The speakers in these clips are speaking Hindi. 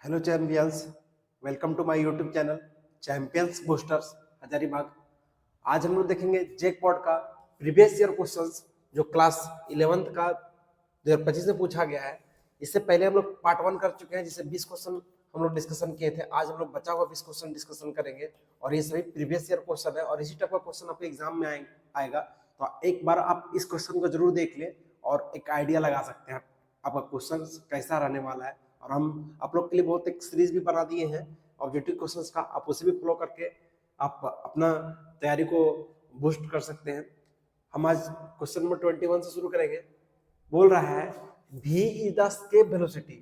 Hello champions, welcome to my YouTube channel champions boosters Hazaribagh. आज हम लोग देखेंगे जैकपॉट का प्रीवियस ईयर क्वेश्चंस जो क्लास 11th का 2025 में पूछा गया है। इससे पहले हम लोग पार्ट 1 कर चुके हैं, जिसे 20 क्वेश्चन हम लोग डिस्कशन किए थे। आज हम लोग बचा हुआ 20 क्वेश्चन डिस्कशन करेंगे और ये सभी प्रीवियस ईयर क्वेश्चन है और इसी टाइप का क्वेश्चन आपके एग्जाम में आएगा। तो एक बार आप इस क्वेश्चन को जरूर देख लें और एक आइडिया लगा सकते हैं आपका क्वेश्चन कैसा रहने वाला है। और हम आप लोग के लिए बहुत एक सीरीज भी बना दिए हैं ऑब्जेक्टिव क्वेश्चंस का, आप उसे भी फॉलो करके आप अपना तैयारी को बूस्ट कर सकते हैं। हम आज क्वेश्चन नंबर 21 से शुरू करेंगे। बोल रहा है v is the escape velocity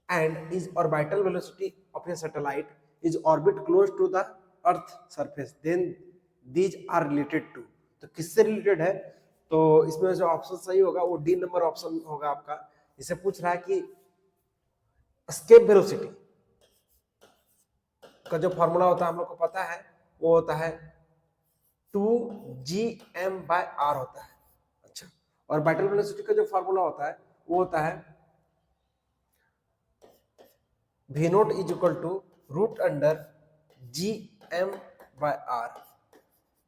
and is orbital velocity of a satellite is orbit close to the earth surface, then these are related to। तो किससे रिलेटेड है? तो इसमें जो ऑप्शन सही होगा वो डी नंबर ऑप्शन होगा आपका। इसे पूछ रहा है कि एस्केप वेलोसिटी का जो फॉर्मूला होता है हम लोग को पता है, वो होता है 2gm/r होता है। अच्छा, और ऑर्बिटल वेलोसिटी का जो फॉर्मूला होता है वो होता है v0 is equal to √gm/r।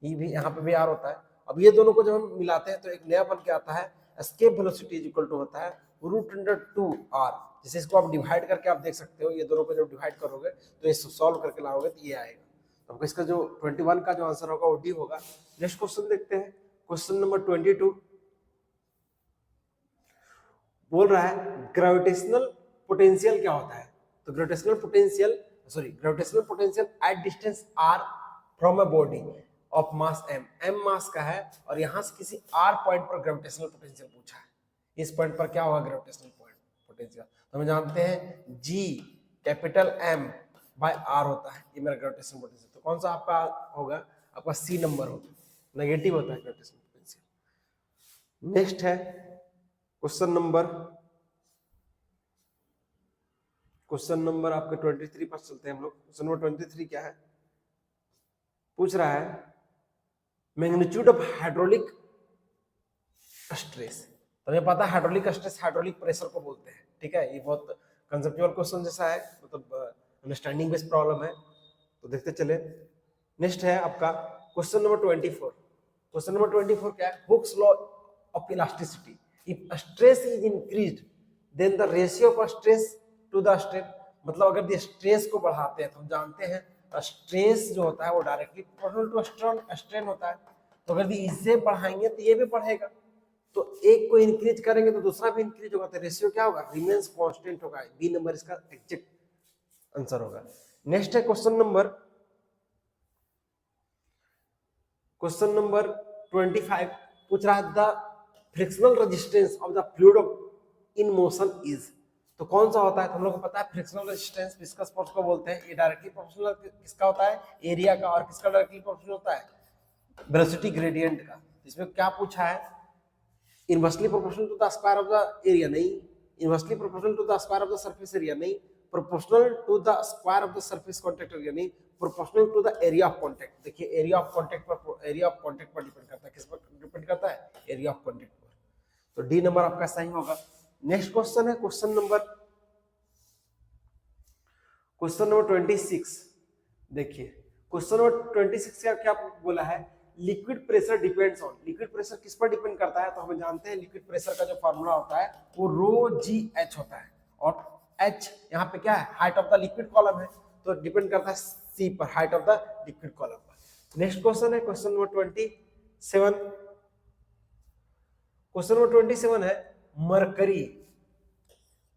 ये भी यहाँ पे भी r होता है। अब ये दोनों को जब हम मिलाते हैं तो एक नया बन के आता है escape velocity is equal to होता है √2r। जैसे इसको आप डिवाइड करके आप देख सकते हो, ये दोनों को जब डिवाइड करोगे तो ये सॉल्व करके लाओगे तो ये आएगा। तो आपको इसका जो 21 का जो आंसर होगा वो डी होगा। नेक्स्ट क्वेश्चन देखते हैं, क्वेश्चन नंबर 22। बोल रहा है ग्रेविटेशनल पोटेंशियल क्या होता है? तो gravitational potential at distance r from a body of mass m मास का है और यहां से किसी r पॉइंट पर ग्रेविटेशनल पोटेंशियल पूछा है। इस पॉइंट पर क्या होगा ग्रेविटेशनल पोटेंशियल? तो हम जानते हैं G capital M by R होता है, ये मेरा ग्रेविटेशनल पोटेंशियल। तो कौन सा आपका होगा? आपका सी नंबर होगा, नेगेटिव होता है ग्रेविटेशनल पोटेंशियल। नेक्स्ट है क्वेश्चन नंबर आपके 23 पर चलते हैं हम लोग। क्वेश्चन नंबर 23 क्या है? पूछ रहा है मैग्नीट्यूड ऑफ हाइड्रोलिक स्ट्रेस। तो हमें पता है हाइड्रोलिक स्ट्रेस हाइड्रोलिक प्रेशर को बोलते हैं, ठीक है। ये बहुत कंसेप्चुअल क्वेश्चन जैसा है, मतलब अंडरस्टैंडिंग बेस्ड प्रॉब्लम है, तो देखते चले। नेक्स्ट है आपका क्वेश्चन नंबर 24। क्वेश्चन नंबर 24 क्या है? Hooke's law of elasticity. If stress is increased then the ratio of stress to the strain. मतलब अगर ये स्ट्रेस को बढ़ाते हैं तो हम जानते हैं स्ट्रेस जो होता है वो डायरेक्टली प्रोपोर्शनल टू स्ट्रेन होता है। तो अगर इसे बढ़ाएंगे तो ये भी बढ़ेगा, तो एक को इंक्रीज करेंगे तो दूसरा भी इंक्रीज होगा, तो रेशियो क्या होगा? रिमेन्स कांस्टेंट होगा। बी नंबर इसका एग्जैक्ट आंसर होगा। नेक्स्ट है क्वेश्चन नंबर 25। पूछ रहा है the frictional resistance of the fluid in motion is. तो कौन सा होता है? तो हम लोग को पता है फ्रिक्शनल रेजिस्टेंस विस्कस फोर्स को बोलते हैं। ये डायरेक्टली प्रोपोर्शनल किसका होता है? एरिया का। और किसका डायरेक्टली प्रोपोर्शनल होता है? वेलोसिटी ग्रेडियंट का। इसमें क्या पूछा है? Inversely proportional to the square of the area नहीं, inversely proportional to the square of the surface area नहीं, proportional to the square of the surface contact area नहीं, proportional to the area of contact. देखिए एरिया ऑफ कांटेक्ट पर डिपेंड करता है। किस पर डिपेंड करता है? एरिया ऑफ कांटेक्ट पर। तो डी नंबर आपका सही होगा। नेक्स्ट क्वेश्चन है क्वेश्चन नंबर 26। देखिए क्वेश्चन नंबर 26 का क्या बोला है? Liquid pressure depends on. Liquid pressure किस पर डिपेंड करता है? तो हम जानते हैं लिक्विड प्रेशर का जो फॉर्मूला होता है वो ρgh होता है, और h यहाँ पे क्या है? Height of the liquid column है, तो डिपेंड करता है c पर, height of the liquid column पर। नेक्स्ट क्वेश्चन है क्वेश्चन नंबर 27। क्वेश्चन नंबर 27 है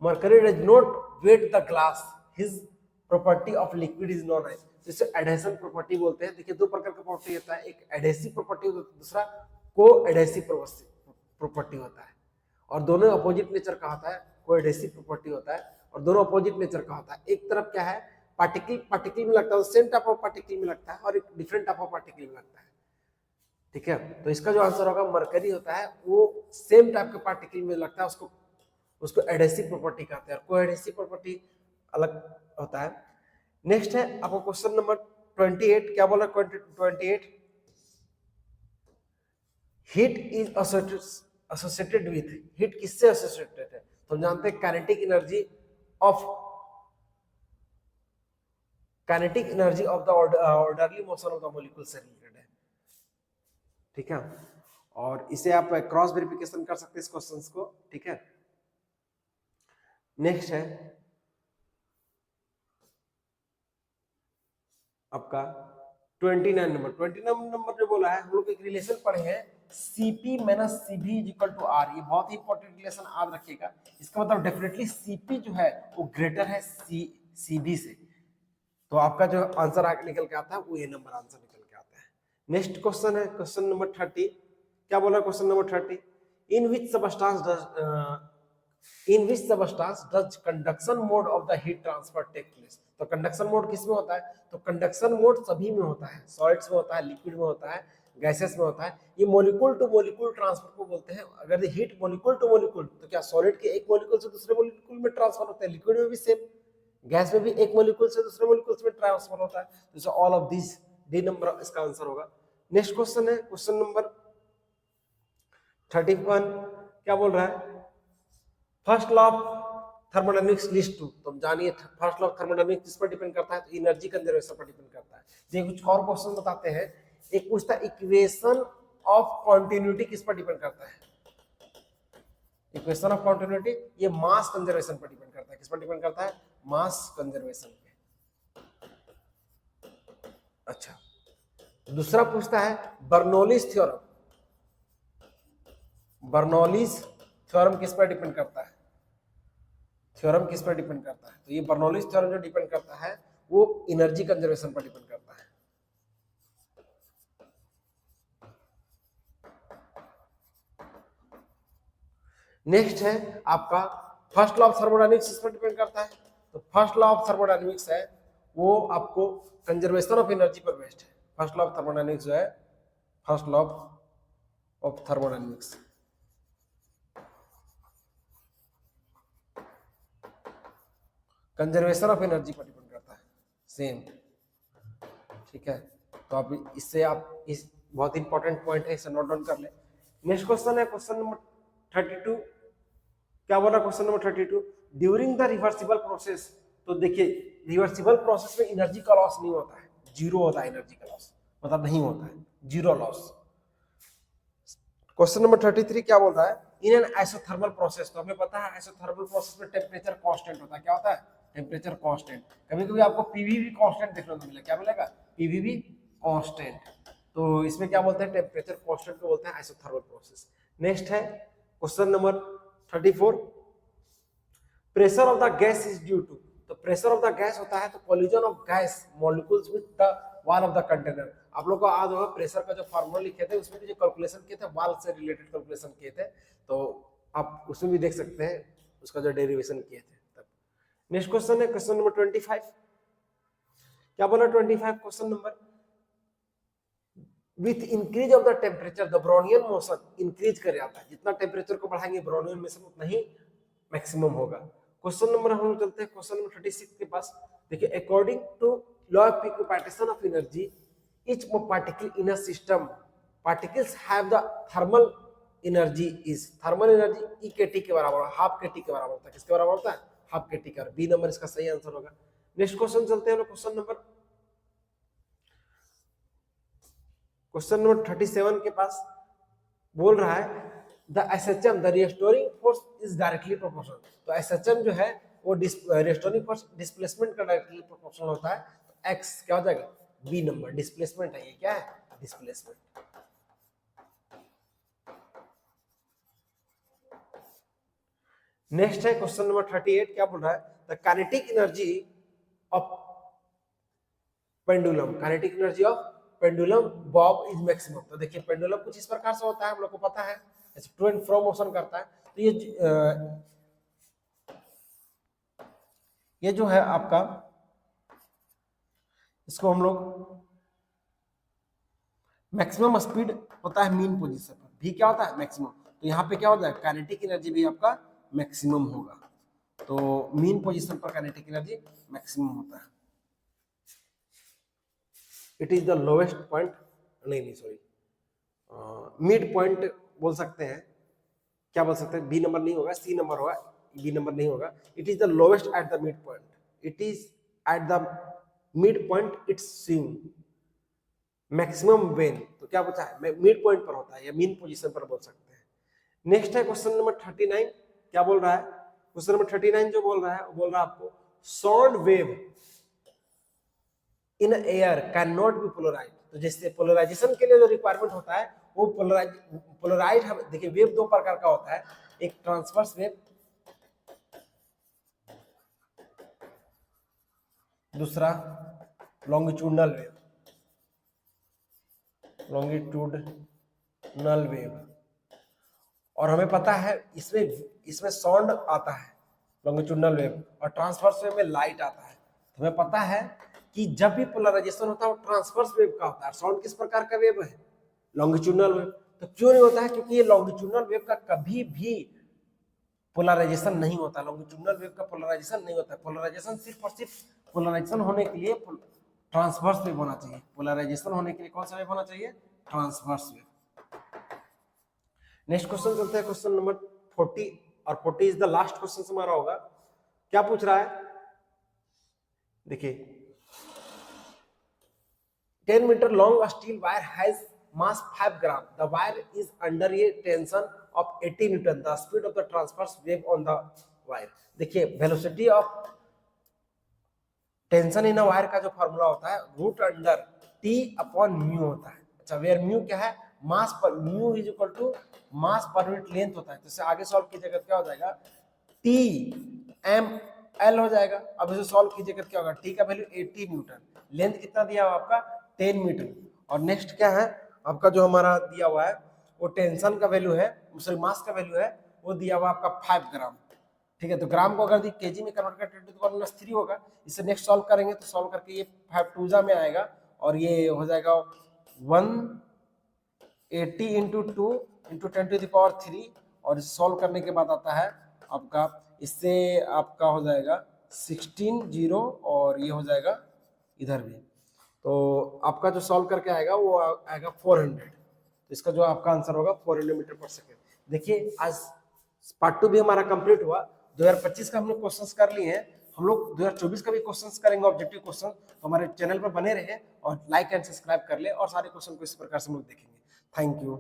mercury does not wet the glass, this property of liquid is known as. जिसे एडहेशन प्रॉपर्टी बोलते हैं। देखिए दो प्रकार का प्रॉपर्टी होता है, एक एडहेसिव प्रॉपर्टी होता है, दूसरा को एडहेसिव प्रॉपर्टी होता है, और दोनों अपोजिट नेचर का होता है। को एडहेसिव प्रॉपर्टी होता है और दोनों अपोजिट नेचर का होता है। एक तरफ क्या है? पार्टिकल में लगता है, सेम टाइप ऑफ पार्टिकल में लगता है, और एक डिफरेंट टाइप ऑफ पार्टिकल में लगता है, ठीक है। तो इसका जो आंसर होगा मरकरी होता है, वो सेम टाइप के पार्टिकल में लगता है, उसको एडहेसिव प्रॉपर्टी कहते हैं, और को एडहेसिव प्रॉपर्टी अलग होता है। नेक्स्ट है आपको क्वेश्चन नंबर 28। क्या बोला? 28 heat is associated with. Heat किससे एसोसिएटेड है? तो हम जानते हैं kinetic energy of kinetic energy of the orderly motion of the molecule से रिलेटेड है, ठीक है। और इसे आप क्रॉस वेरिफिकेशन कर सकते हैं इस क्वेश्चंस को, ठीक है। नेक्स्ट है आपका 29 नंबर। 29 नंबर जो बोला है, हम लोग एक रिलेशन पढ़े हैं Cp minus Cv is equal to R। ये बहुत ही इंपॉर्टेंट रिलेशन याद रखिएगा। इसका मतलब डेफिनेटली Cp जो है वो ग्रेटर है Cv से। तो आपका जो आंसर निकल के आता है वो ये नंबर आंसर निकल के आता है। नेक्स्ट क्वेश्चन है क्वेश्चन नंबर 30। क्या बोला question number 30? In which substance does conduction mode of the heat transfer take place. तो कंडक्शन मोड किस में होता है? तो कंडक्शन मोड सभी में होता है, सॉलिड्स में होता है, लिक्विड में होता है, गैसेस में होता है। ये मॉलिक्यूल टू मॉलिक्यूल ट्रांसफर को बोलते हैं। अगर हीट मॉलिक्यूल टू मॉलिक्यूल, तो क्या सॉलिड के एक मॉलिक्यूल से दूसरे मॉलिक्यूल में ट्रांसफर होता है? लिक्विड में भी सेम, गैस में भी एक मॉलिक्यूल से दूसरे मॉलिक्यूल में ट्रांसफर होता है। तो all of this, D number इसका आंसर होगा। नेक्स्ट क्वेश्चन है क्वेश्चन नंबर 31। क्या बोल रहा है? First law of thermodynamics list to. तो जानिए फर्स्ट लॉ ऑफ थर्मोडायनामिक्स किस पर डिपेंड करता है? तो एनर्जी कंजर्वेशन पर डिपेंड करता है। ये कुछ और क्वेश्चन बताते हैं। एक पूछता है इक्वेशन ऑफ कॉन्टिन्यूटी किस पर डिपेंड करता है? इक्वेशन ऑफ कॉन्टिन्यूटी ये मास कंजर्वेशन पर डिपेंड करता है। किस पर डिपेंड करता है? मास कंजर्वेशन पे। अच्छा, दूसरा पूछता है बर्नौलीज थ्योरम। बर्नौलीज थ्योरम किस पर डिपेंड करता है? थ्योरम किस पर डिपेंड करता है? तो ये बर्नौलीज थ्योरम जो डिपेंड करता है वो एनर्जी कंजर्वेशन पर डिपेंड करता है। नेक्स्ट है आपका फर्स्ट लॉ ऑफ थर्मोडायनामिक्स किस पर डिपेंड करता है? तो फर्स्ट लॉ ऑफ थर्मोडायनामिक्स है वो आपको कंजर्वेशन ऑफ एनर्जी पर बेस्ड है। फर्स्ट लॉ ऑफ थर्मोडायनामिक्स जो है, first law of thermodynamics conservation of energy पर डिपेंड करता है, सेम, ठीक है। तो आप इससे आप इस बहुत इंपॉर्टेंट पॉइंट है, इसे नोट डाउन कर ले। नेक्स्ट क्वेश्चन है क्वेश्चन नंबर 32। क्या बोला question number 32? During the reversible process. तो देखिए रिवर्सिबल प्रोसेस में एनर्जी का लॉस नहीं होता है, जीरो होता है एनर्जी का लॉस, मतलब नहीं होता है, जीरो लॉस। क्वेश्चन नंबर 33 क्या बोल रहा है? In an isothermal process. तो हमें पता है आइसोथर्मल प्रोसेस में टेम्परेचर कांस्टेंट होता है। क्या होता है? Temperature constant. कभी कभी आपको पीवी भी कांस्टेंट देखने को मिलेगा। क्या मिलेगा? पीवी भी कांस्टेंट। तो इसमें क्या बोलते हैं? टेम्परेचर कांस्टेंट को बोलते हैं आइसोथर्मल प्रोसेस। नेक्स्ट है question number 34। Pressure of the gas is due to. तो प्रेशर ऑफ द गैस होता है तो collision of gas molecules with the wall of the container. आप लोग को याद होगा प्रेशर का जो फार्मूला लिखे थे उसमें भी जो कैलकुलेशन किए थे वॉल से रिलेटेड कैलकुलेशन किए थे, तो आप उसमें भी देख सकते हैं उसका जो डेरिवेशन किए थे तब। नेक्स्ट क्वेश्चन है क्वेश्चन नंबर 25। क्या बोला 25 question number? With increase of the temperature the Brownian motion increase कर जाता है। जितना टेम्परेचर को बढ़ाएंगे ब्रोनियन मोशन उतना ही मैक्सिमम होगा। क्वेश्चन नंबर हम चलते हैं क्वेश्चन नंबर 36 के पास। देखिए according to law of equipartition of energy each particle in a system particles have the thermal energy is thermal energy E kT के बराबर हाफ kT के बराबर होता है। किसके बराबर होता है? हाफ kT का। बी नंबर इसका सही आंसर होगा। नेक्स्ट क्वेश्चन चलते हैं क्वेश्चन नंबर 37 के पास। बोल रहा है the SHM the restoring force is directly proportional. तो SHM जो है वो रिस्टोरिंग फोर्स डिस्प्लेसमेंट का डायरेक्टली प्रोपोर्शनल होता है। तो x क्या हो जाएगा? बी नंबर डिस्प्लेसमेंट है। ये क्या है? डिस्प्लेसमेंट। नेक्स्ट है क्वेश्चन नंबर 38। क्या बोल रहा है? The kinetic energy of pendulum, kinetic energy of pendulum Bob is maximum. तो देखिए पेंडुलम कुछ इस प्रकार से होता है, हम लोग को पता है, ऐसे टू एंड फ्रो मोशन करता है। तो ये जो है आपका, इसको हम लोग मैक्सिमम स्पीड होता है मीन पोजीशन पर, भी क्या होता है? मैक्सिमम। तो यहाँ पे क्या होता है? काइनेटिक एनर्जी भी आपका मैक्सिमम होगा। तो मीन पोजीशन पर काइनेटिक एनर्जी मैक्सिमम होता है। It is the lowest point, नहीं सॉरी, मिड पॉइंट बोल सकते हैं। क्या बोल सकते हैं? बी नंबर नहीं होगा, सी नंबर होगा, बी नंबर नहीं होगा। It is the lowest at the mid point. It is at the mid point it's swing, maximum when, तो क्या पूछा है, मिड पॉइंट पर होता है या मीन पोजीशन पर बोल सकते हैं। नेक्स्ट है क्वेश्चन नंबर 39, क्या बोल रहा है, क्वेश्चन नंबर 39 जो बोल रहा है वो बोल रहा है आपको sound wave in air can not be polarise. तो जैसे पोलराइजेशन के लिए जो रिक्वायरमेंट होता है वो पोलराइज देखिए वेव दो प्रकार का होता है, एक ट्रांसवर्स वेव, दूसरा लॉन्गिट्यूडनल वेव, लॉन्गिट्यूडनल वेव। और हमें पता है इसमें साउंड आता है लॉन्गिट्यूडनल वेव, और ट्रांसवर्स वेव में लाइट आता है। तो हमें पता है कि जब भी पोलराइजेशन होता है वो ट्रांसवर्स वेव का होता है। साउंड किस प्रकार का वेव है, लॉन्गिट्यूडनल वेव। तो क्यों नहीं होता है, क्योंकि ये लॉन्गिट्यूडनल वेव का कभी भी पोलराइजेशन नहीं होता, लॉन्गिट्यूडनल वेव का पोलराइजेशन नहीं होता। पोलराइजेशन सिर्फ और सिर्फ पोलराइजेशन होने के लिए ट्रांसवर्स वेव होना चाहिए। पोलराइजेशन होने के लिए कौन सा वेव होना चाहिए, ट्रांसवर्स वेव। नेक्स्ट क्वेश्चन चलते हैं, क्वेश्चन नंबर 40, और 40 इज द लास्ट क्वेश्चन हमारा होगा। क्या पूछ रहा है, देखिए 10 meter long steel wire has mass 5 gram, the wire is under a tension of 80 newton, the speed of the transverse wave on the wire. देखिए velocity of tension in a wire का जो फॉर्मूला होता है root under T upon mu होता है। अच्छा, वेयर म्यू क्या है, mass per, mu is equal to mass per unit length होता है। तो इससे आगे सॉल्व कीजिएगा क्या हो जाएगा, टी एम एल हो जाएगा। अब इसे सॉल्व कीजिएगा क्या होगा, टी का वैल्यू 80 न्यूटन, लेंथ कितना दिया हुआ आपका 10 मीटर, और नेक्स्ट क्या है आपका जो हमारा दिया हुआ है वो टेंशन का वैल्यू है, सॉरी मास का वैल्यू है वो दिया हुआ आपका 5 ग्राम। ठीक है, तो ग्राम को अगर केजी में कन्वर्ट करके 10 to the power -3 होगा। इसे नेक्स्ट सॉल्व करेंगे तो सॉल्व करके ये 5 टूजा में आएगा, और ये हो जाएगा 180 into 2 into 10 to the power 3, और इसे सॉल्व करने के बाद आता है आपका, इससे आपका हो जाएगा 16 0, और ये हो जाएगा इधर भी। तो आपका जो सॉल्व करके आएगा वो आएगा 400। तो इसका जो आपका आंसर होगा 400 मीटर पर सेकेंड। देखिए आज पार्ट 2 भी हमारा कंप्लीट हुआ। 2025 का हम लोग क्वेश्चंस कर लिए हैं, हम लोग 2024 का भी क्वेश्चंस करेंगे, ऑब्जेक्टिव क्वेश्चन। तो हमारे चैनल पर बने रहे और लाइक एंड सब्सक्राइब कर ले, और सारे क्वेश्चन को इस प्रकार से हम लोग देखेंगे। Thank you.